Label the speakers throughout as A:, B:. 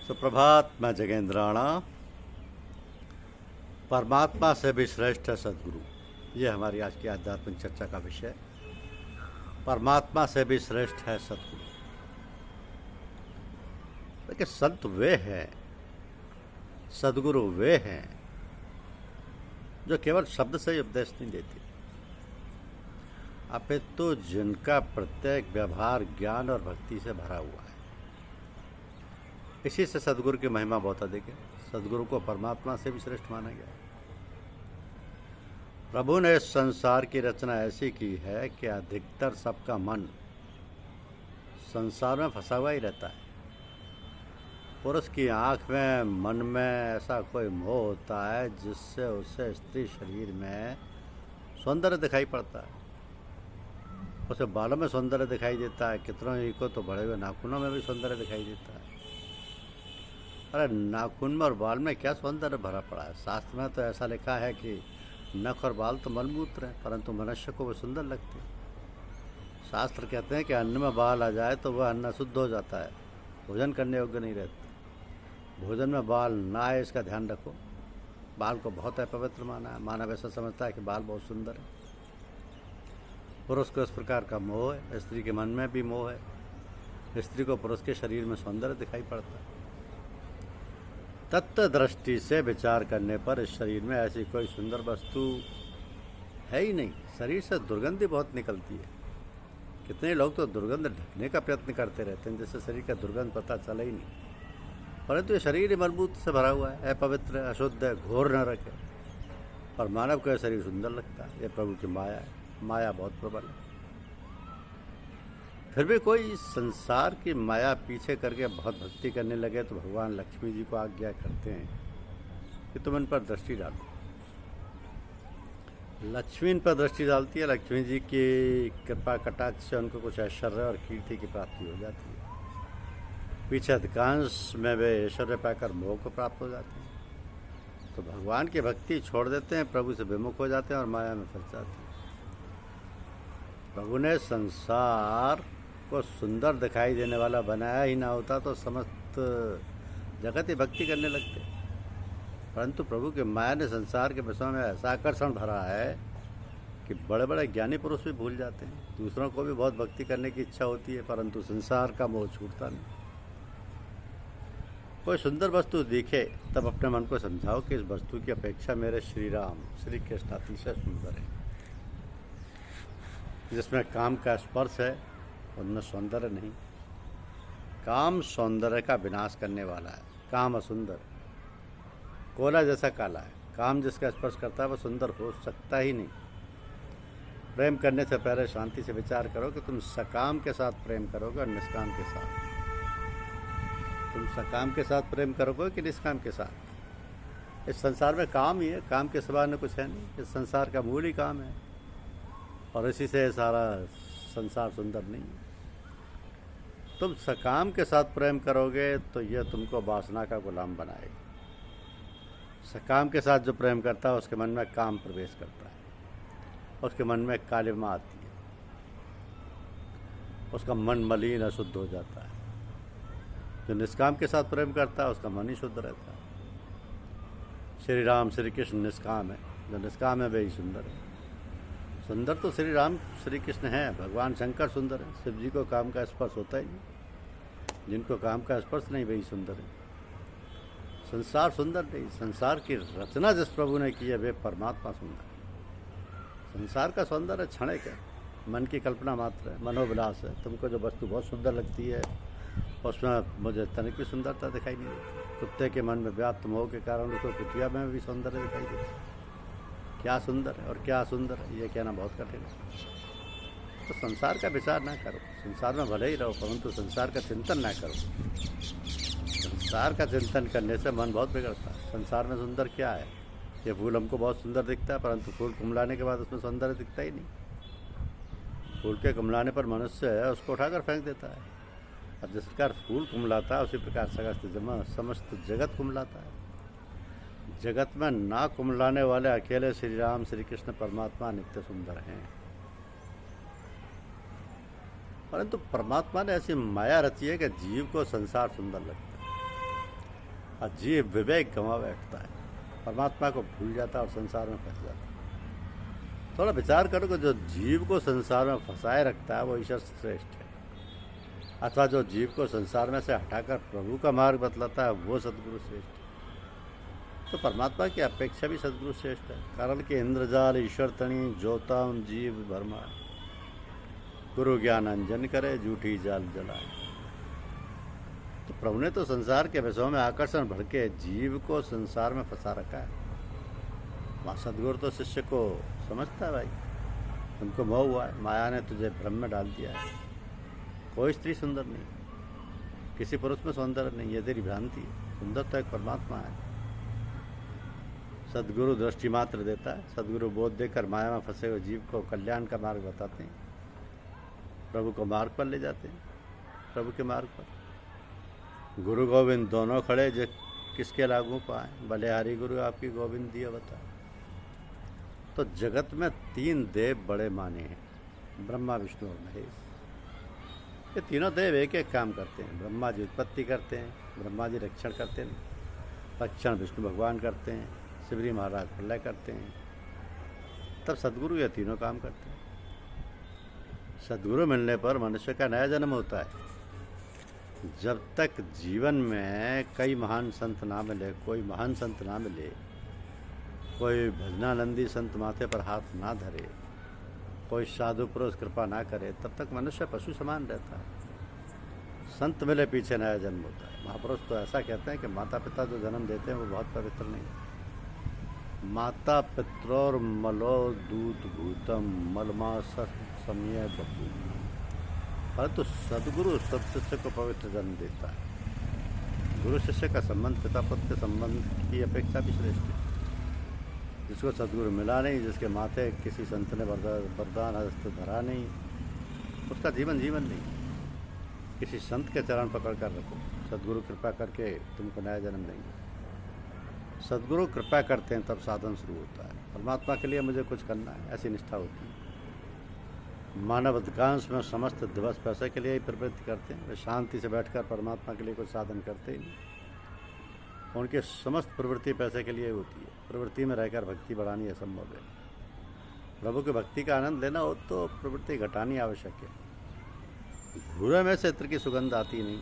A: सुप्रभात। मैं जगेंद्राणा। परमात्मा से भी श्रेष्ठ है सदगुरु। ये हमारी आज की आध्यात्मिक चर्चा का विषय। परमात्मा से भी श्रेष्ठ है सदगुरु। देखिए, संत वे हैं, सदगुरु वे हैं जो केवल शब्द से ही उपदेश नहीं देते, अपितु जिनका प्रत्येक व्यवहार ज्ञान और भक्ति से भरा हुआ है। इसी से सदगुरु की महिमा बहुत अधिक है। सदगुरु को परमात्मा से भी श्रेष्ठ माना गया है। प्रभु ने इस संसार की रचना ऐसी की है कि अधिकतर सबका मन संसार में फंसा हुआ ही रहता है। पुरुष की आंख में, मन में ऐसा कोई मोह होता है जिससे उसे स्त्री शरीर में सौंदर्य दिखाई पड़ता है। उसे बालों में सौंदर्य दिखाई देता है, कितनों ही को तो बड़े हुए नाखूनों में भी सौंदर्य दिखाई देता है। अरे नाखून में और बाल में क्या सौंदर्य भरा पड़ा है। शास्त्र में तो ऐसा लिखा है कि नख और बाल तो मलमूत्र हैं, परंतु मनुष्य को वो सुंदर लगते हैं। शास्त्र कहते हैं कि अन्न में बाल आ जाए तो वह अन्न अशुद्ध हो जाता है, भोजन करने योग्य नहीं रहता। भोजन में बाल ना आए, इसका ध्यान रखो। बाल को बहुत अपवित्र माना है। मानव ऐसा समझता है कि बाल बहुत सुंदर है। पुरुष को इस प्रकार का मोह है, स्त्री के मन में भी मोह है। स्त्री को पुरुष के शरीर में सौंदर्य दिखाई पड़ता है। तत्व दृष्टि से विचार करने पर इस शरीर में ऐसी कोई सुंदर वस्तु है ही नहीं। शरीर से दुर्गंध बहुत निकलती है। कितने लोग तो दुर्गंध ढकने का प्रयत्न करते रहते हैं, जिससे शरीर का दुर्गंध पता चला ही नहीं। परंतु ये शरीर मलमूत्र से भरा हुआ है, अपवित्र है, अशुद्ध है, घोर नरक है। और मानव का शरीर सुंदर लगता है। ये प्रभु की माया है। माया बहुत प्रबल है। फिर भी कोई संसार की माया पीछे करके बहुत भक्ति करने लगे तो भगवान लक्ष्मी जी को आज्ञा करते हैं कि तुम इन पर दृष्टि डालो। लक्ष्मी इन पर दृष्टि डालती है। लक्ष्मी जी की कृपा कटाक्ष से उनको कुछ ऐश्वर्य और कीर्ति की प्राप्ति हो जाती है। पीछे अधिकांश में वे ऐश्वर्य पाकर मोह को प्राप्त हो जाते हैं, तो भगवान की भक्ति छोड़ देते हैं, प्रभु से विमुख हो जाते हैं और माया में फंस जाते हैं। प्रभु ने संसार को सुंदर दिखाई देने वाला बनाया ही ना होता तो समस्त जगत ही भक्ति करने लगते। परंतु प्रभु के माया ने संसार के विषयों में ऐसा आकर्षण भरा है कि बड़े बड़े ज्ञानी पुरुष भी भूल जाते हैं। दूसरों को भी बहुत भक्ति करने की इच्छा होती है, परंतु संसार का मोह छूटता नहीं। कोई सुंदर वस्तु दिखे तब अपने मन को समझाओ कि इस वस्तु की अपेक्षा मेरे श्री राम श्री कृष्ण अतिशय सुंदर है। जिसमें काम का स्पर्श है, उनमें सौंदर्य नहीं। काम सौंदर्य का विनाश करने वाला है। काम असुंदर, कोला जैसा काला है। काम जिसका स्पर्श करता है वह सुंदर हो सकता ही नहीं। प्रेम करने से पहले शांति से विचार करो कि तुम सकाम के साथ प्रेम करोगे और निष्काम के साथ। तुम सकाम के साथ प्रेम करोगे कि निष्काम के साथ। इस संसार में काम ही है, काम के सिवा न कुछ है नहीं। इस संसार का मूल ही काम है और इसी से सारा संसार सुंदर नहीं है। तुम सकाम के साथ प्रेम करोगे तो यह तुमको वासना का गुलाम बनाएगा। सकाम के साथ जो प्रेम करता है उसके मन में काम प्रवेश करता है, उसके मन में कालिमा आती है, उसका मन मलिन अशुद्ध हो जाता है। जो निष्काम के साथ प्रेम करता है उसका मन ही शुद्ध रहता है। श्री राम श्री कृष्ण निष्काम है, जो निष्काम है वही सुंदर है। सुंदर तो श्री राम श्री कृष्ण है, भगवान शंकर सुंदर है। शिव जी को काम का स्पर्श होता ही नहीं। जिनको काम का स्पर्श नहीं वही सुंदर है। संसार सुंदर नहीं। संसार की रचना जिस प्रभु ने की है वे परमात्मा सुंदर है। संसार का सौंदर्य क्षणिक है, मन की कल्पना मात्र है, मनोविलास है। तुमको जो वस्तु बहुत सुंदर लगती है उसमें मुझे तनिक भी सुंदरता दिखाई नहीं देती। कुत्ते के मन में व्याप्त मोह के कारण उसको कुतिया में भी सौंदर्य दिखाई देता है। क्या सुंदर है और क्या असुंदर है ये कहना बहुत कठिन है। तो संसार का विचार ना करो। संसार में भले ही रहो, परंतु संसार का चिंतन ना करो। संसार का चिंतन करने से मन बहुत बिगड़ता है। संसार में सुंदर क्या है? ये फूल हमको बहुत सुंदर दिखता है, परंतु फूल कुमलाने के बाद उसमें सौंदर्य दिखता ही नहीं। फूल के कुमलाने पर मनुष्य है उसको उठाकर फेंक देता है। अब जिस प्रकार फूल कुमलाता है उसी प्रकार समस्त जगत कुमलाता है। जगत में ना कुमलाने वाले अकेले श्री राम श्री कृष्ण परमात्मा नित्य सुंदर हैं। परंतु परमात्मा ने ऐसी माया रची है कि जीव को संसार सुंदर लगता है। और जीव विवेक गंवा बैठता है, परमात्मा को भूल जाता है और संसार में फंस जाता है। थोड़ा विचार करो कि जो जीव को संसार में फंसाए रखता है वो ईश्वर श्रेष्ठ है, अथवा जो जीव को संसार में से हटाकर प्रभु का मार्ग बतलाता है वो सदगुरु श्रेष्ठ है। तो परमात्मा की अपेक्षा भी सदगुरु श्रेष्ठ है, कारण कि इंद्रजाल ईश्वर तणी जोताम जीव भरमा, गुरु ज्ञान अंजन करे झूठी जाल जलाए। तो प्रभु ने तो संसार के विषयों में आकर्षण भर के जीव को संसार में फंसा रखा है। वहाँ सदगुरु तो शिष्य को समझता है, भाई तुमको मोह हुआ है, माया ने तुझे भ्रम में डाल दिया है, कोई स्त्री सुंदर नहीं, किसी पुरुष में सौंदर्य नहीं, ये तेरी भ्रांति है, सुंदर तो एक परमात्मा है। सदगुरु दृष्टि मात्र देता है, सदगुरु बोध देकर माया में फंसे हुए जीव को कल्याण का मार्ग बताते हैं, प्रभु को मार्ग पर ले जाते हैं, प्रभु के मार्ग पर। गुरु गोविंद दोनों खड़े जो किसके लागू पाए, बलिहारी गुरु आपकी गोविंद दिया बता। तो जगत में 3 देव बड़े माने हैं, ब्रह्मा विष्णु और महेश। ये तीनों देव एक एक काम करते हैं। ब्रह्मा जी उत्पत्ति करते हैं, ब्रह्मा जी रक्षण करते हैं, रक्षण विष्णु भगवान करते हैं, शिवरी महाराज प्रलय करते हैं, तब सदगुरु ये तीनों काम करते हैं। सदगुरु मिलने पर मनुष्य का नया जन्म होता है। जब तक जीवन में कई महान संत ना मिले, कोई महान संत ना मिले, कोई भजनानंदी संत माथे पर हाथ ना धरे, कोई साधु पुरुष कृपा ना करे, तब तक मनुष्य पशु समान रहता है। संत मिले पीछे नया जन्म होता है। महापुरुष तो ऐसा कहते हैं कि माता पिता जो जन्म देते हैं वो बहुत पवित्र नहीं। माता पित्रोर मलो दूत भूतम मलमा समय बपू, परंतु सदगुरु सब शिष्य को पवित्र जन्म देता है। गुरु शिष्य का संबंध पिता पुत्र के संबंध की अपेक्षा भी श्रेष्ठ है। जिसको सदगुरु मिला नहीं, जिसके माथे किसी संत ने वरदान हस्त धरा नहीं, उसका जीवन जीवन नहीं। किसी संत के चरण पकड़ कर रखो, सदगुरु कृपा करके तुमको नया जन्म देंगे। सदगुरु कृपा करते हैं तब साधन शुरू होता है। परमात्मा के लिए मुझे कुछ करना है, ऐसी निष्ठा होती है। मानव अधिकांश में समस्त दिवस पैसे के लिए ही प्रवृत्ति करते हैं, वे शांति से बैठकर परमात्मा के लिए कुछ साधन करते ही नहीं। उनके समस्त प्रवृत्ति पैसे के लिए होती है। प्रवृत्ति में रहकर भक्ति बढ़ानी असंभव है। प्रभु की भक्ति का आनंद लेना हो तो प्रवृत्ति घटानी आवश्यक है। घूरे में से इत्र की सुगंध आती नहीं,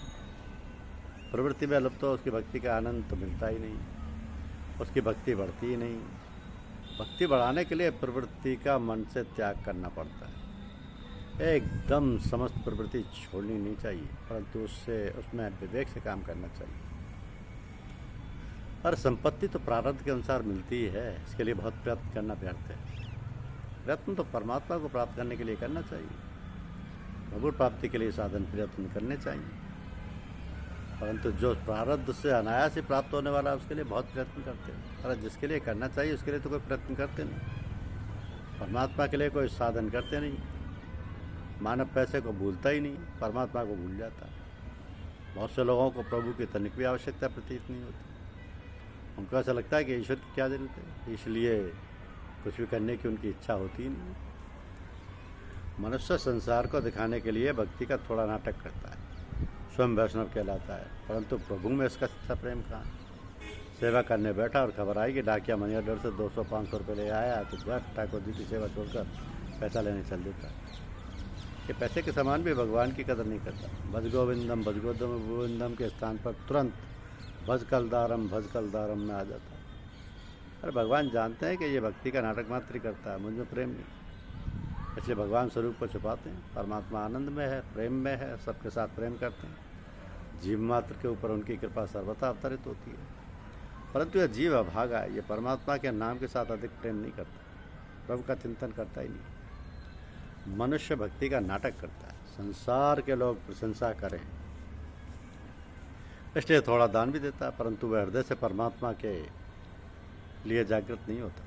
A: प्रवृत्ति में लुप्त तो उसकी भक्ति का आनंद तो मिलता ही नहीं, उसकी भक्ति बढ़ती ही नहीं। भक्ति बढ़ाने के लिए प्रवृत्ति का मन से त्याग करना पड़ता है। एकदम समस्त प्रवृत्ति छोड़नी नहीं चाहिए, परंतु उसमें विवेक से काम करना चाहिए। और संपत्ति तो प्रारब्ध के अनुसार मिलती ही है, इसके लिए बहुत प्रयत्न करना व्यर्थ है। प्रयत्न तो परमात्मा को प्राप्त करने के लिए करना चाहिए, प्रभु प्राप्ति के लिए साधन प्रयत्न करने चाहिए। परंतु जो प्रारब्ध से अनायास ही प्राप्त होने वाला है उसके लिए बहुत प्रयत्न करते हैं। अरे जिसके लिए करना चाहिए उसके लिए तो कोई प्रयत्न करते नहीं। परमात्मा के लिए कोई साधन करते नहीं। मानव पैसे को भूलता ही नहीं, परमात्मा को भूल जाता है। बहुत से लोगों को प्रभु की तनिक भी आवश्यकता प्रतीत नहीं होती। उनको ऐसा लगता है कि ईश्वर की क्या जरूरत है, इसलिए कुछ भी करने की उनकी इच्छा होती ही नहीं। मनुष्य संसार को दिखाने के लिए भक्ति का थोड़ा नाटक करता है, स्वयं वैष्णव कहलाता है, परंतु प्रभु में इसका सच्चा प्रेम कहाँ। सेवा करने बैठा और खबर आई कि डाकिया मनी ऑर्डर से 200-500 रुपये ले आया तो बस ठाकुर जी की सेवा छोड़कर पैसा लेने चल देता है। कि पैसे के समान भी भगवान की कदर नहीं करता। भज गोविंदम के स्थान पर तुरंत भज कलदारम में आ जाता है। अरे भगवान जानते हैं कि ये भक्ति का नाटक मात्र ही करता है, मुझ में प्रेम नहीं, इसलिए भगवान स्वरूप को छुपाते हैं। परमात्मा आनंद में है, प्रेम में है, सबके साथ प्रेम करते हैं। जीव मात्र के ऊपर उनकी कृपा सर्वथा अवतरित होती है, परंतु यह जीव अभागा है, ये परमात्मा के नाम के साथ अधिक प्रेम नहीं करता, प्रभु का चिंतन करता ही नहीं। मनुष्य भक्ति का नाटक करता है, संसार के लोग प्रशंसा करें इसलिए थोड़ा दान भी देता है, परंतु वह हृदय से परमात्मा के लिए जागृत नहीं होता।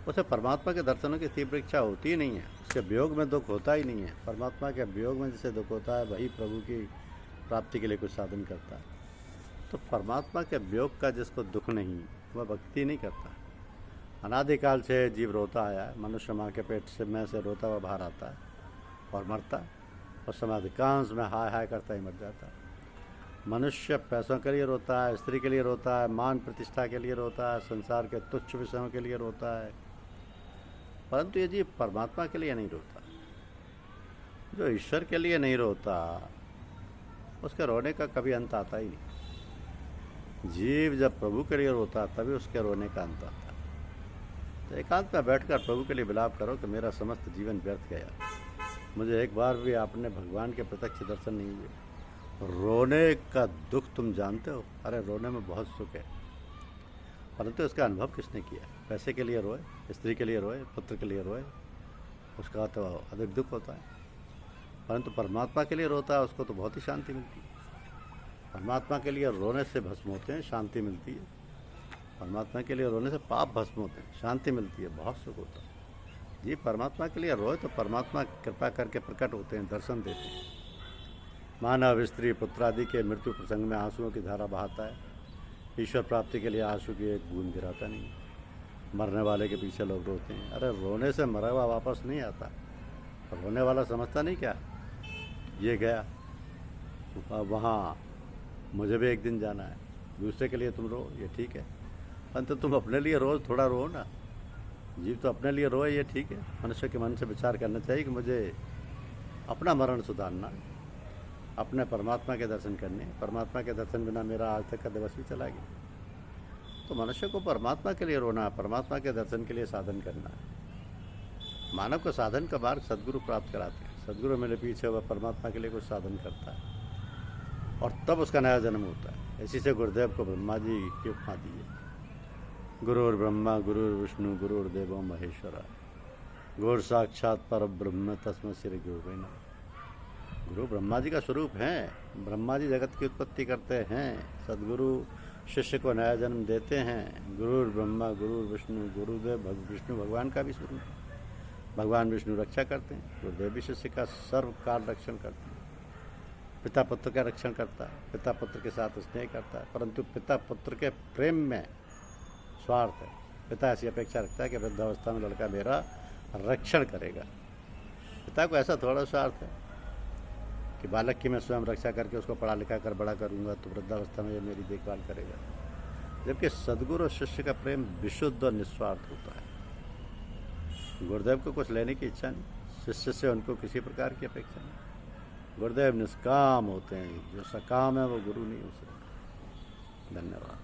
A: उसे परमात्मा के दर्शनों की तीव्र इच्छा होती ही नहीं है, उसके वियोग में दुख होता ही नहीं है। परमात्मा के वियोग में जिसे दुख होता है वही प्रभु की प्राप्ति के लिए कुछ साधन करता है। तो परमात्मा के वियोग का जिसको दुख नहीं, वह भक्ति नहीं करता। अनादिकाल से जीव रोता आया है, मनुष्य माँ के पेट से में से रोता हुआ बाहर आता है और मरता, और समय अधिकांश में हाय हाय करता ही मर जाता है। मनुष्य पैसों के लिए रोता है, स्त्री के लिए रोता है, मान प्रतिष्ठा के लिए रोता है, संसार के तुच्छ विषयों के लिए रोता है, परंतु ये जीव परमात्मा के लिए नहीं रोता। जो ईश्वर के लिए नहीं रोता उसके रोने का कभी अंत आता ही नहीं। जीव जब प्रभु के लिए रोता तभी उसके रोने का अंत आता। तो एकांत में बैठकर प्रभु के लिए विलाप करो कि मेरा समस्त जीवन व्यर्थ गया, मुझे एक बार भी आपने भगवान के प्रत्यक्ष दर्शन नहीं हुए। रोने का दुख तुम जानते हो? अरे रोने में बहुत सुख है, परंतु इसका अनुभव किसने किया? पैसे के लिए रोए, स्त्री के लिए रोए, पुत्र के लिए रोए, उसका तो अधिक दुख होता है। परंतु परमात्मा के लिए रोता है उसको तो बहुत ही शांति मिलती है। परमात्मा के लिए रोने से भस्म होते हैं, शांति मिलती है। परमात्मा के लिए रोने से पाप भस्म होते हैं, शांति मिलती है, बहुत सुख होता है। जी परमात्मा के लिए रोए तो परमात्मा कृपा करके प्रकट होते हैं, दर्शन देते हैं। मानव, स्त्री, पुत्र आदि के मृत्यु प्रसंग में आंसुओं की धारा बहाता है। ईश्वर प्राप्ति के लिए आंसू की एक बूंद गिराता नहीं। मरने वाले के पीछे लोग रोते हैं। अरे रोने से मरा हुआ वापस नहीं आता। रोने वाला समझता नहीं क्या ये गया वहाँ, मुझे भी एक दिन जाना है। दूसरे के लिए तुम रो, ये ठीक है, परंतु तुम अपने लिए रोज थोड़ा रो ना। जीव तो अपने लिए रोए, ये ठीक है। मनुष्य के मन से विचार करना चाहिए कि मुझे अपना मरण सुधारना, अपने परमात्मा के दर्शन करने। परमात्मा के दर्शन बिना मेरा आज तक का दिवस भी चला गया। तो मनुष्य को परमात्मा के लिए रोना, परमात्मा के दर्शन के लिए साधन करना है। मानव को साधन का मार्ग सदगुरु प्राप्त कराते हैं। सदगुरु मेरे पीछे वह परमात्मा के लिए कुछ साधन करता है और तब उसका नया जन्म होता है। इसी से गुरुदेव को ब्रह्मा जी की उपमा दी है। गुरुर् ब्रह्मा गुरुर्विष्णु गुरुर्देवो महेश्वरा, गुरु साक्षात पर ब्रह्म तस्मै श्री गुरुवे नमः। गुरु ब्रह्मा जी का स्वरूप है। ब्रह्मा जी जगत की उत्पत्ति करते हैं, सदगुरु शिष्य को नया जन्म देते हैं। गुरुर् ब्रह्मा गुरुर्विष्णु गुरुदेव विष्णु भगवान का भी स्वरूप है। भगवान विष्णु रक्षा करते हैं, गुरुदेव भी शिष्य का सर्व काल रक्षण करते हैं। पिता पुत्र का रक्षण करता है, पिता पुत्र के साथ स्नेह करता है, परंतु पिता पुत्र के प्रेम में स्वार्थ है। पिता ऐसी अपेक्षा रखता है कि वृद्धावस्था में लड़का मेरा रक्षण करेगा। पिता को ऐसा थोड़ा सा अर्थ है कि बालक की मैं स्वयं रक्षा करके उसको पढ़ा लिखा कर बड़ा करूँगा तो वृद्धावस्था में ये मेरी देखभाल करेगा। जबकि सदगुरु और शिष्य का प्रेम विशुद्ध और निस्वार्थ होता है। गुरुदेव को कुछ लेने की इच्छा नहीं, शिष्य से उनको किसी प्रकार की अपेक्षा नहीं। गुरुदेव निष्काम होते हैं, जो सकाम है वो गुरु नहीं हो सकता। धन्यवाद।